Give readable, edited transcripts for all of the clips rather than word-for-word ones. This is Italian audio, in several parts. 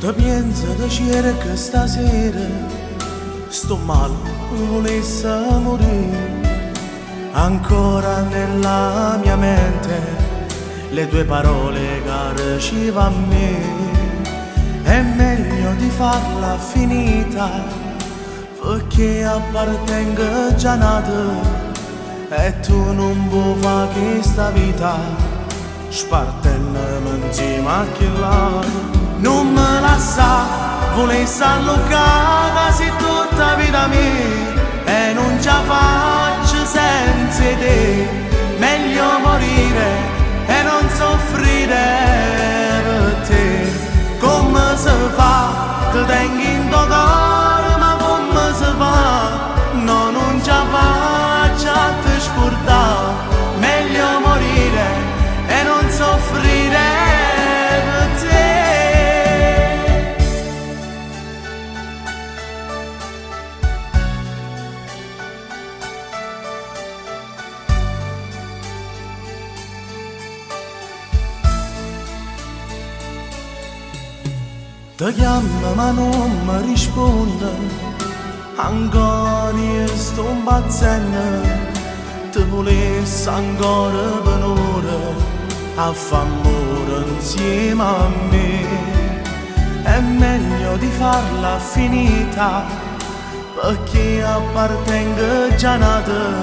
Te penso da c'era che stasera sto male, volesse morire. Ancora nella mia mente le tue parole che diceva a me. È meglio di farla finita, perché appartengo già nata e tu non vuoi fare questa vita spartendomi insieme a chi l'ha. Non me la sa, volessi allocare quasi tutta la vita mia e non ce la faccio senza te. Meglio morire e non soffrire per te. Come si fa? Ti tengo in tuo cuore, ma come si fa? No, non ce la faccio a te scordare. Meglio morire e non soffrire per te. Ti chiamo ma non mi risponde, ancora io sto impazzendo. Ti volessi ancora per un'ora a fare amore insieme a me. È meglio di farla finita, perché appartengo già nata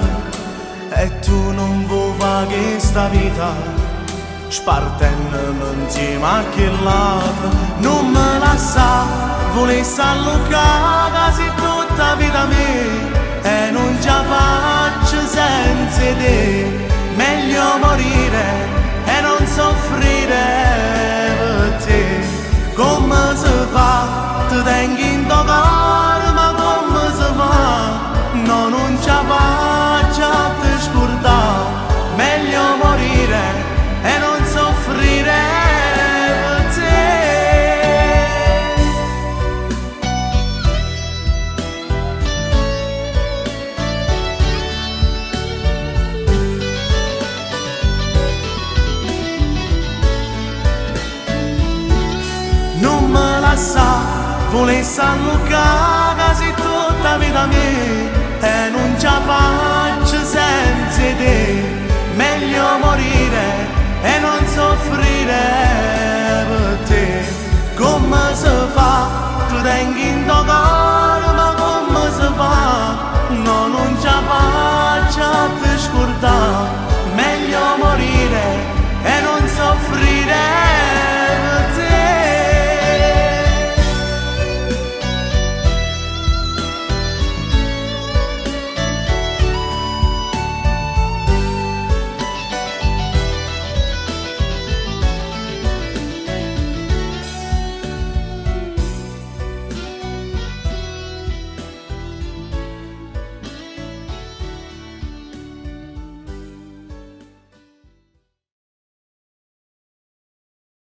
e tu non vuoi fare questa vita spartendomi insieme a chi l'altro. Non me la sa, volessi allocare quasi tutta la vita mia e non ce la faccio senza te. Meglio morire e non soffrire per te. Come si fa? Ti tengo in tuo cuore, ma come si fa? No, non ce la faccio a te scordare. Meglio morire e non soffrire per te. Non me la sa, volessi allocare quasi tutta la vita mia e non ce la faccio senza te. Meglio morire e non soffrire per te. Come si fa? Tu tengo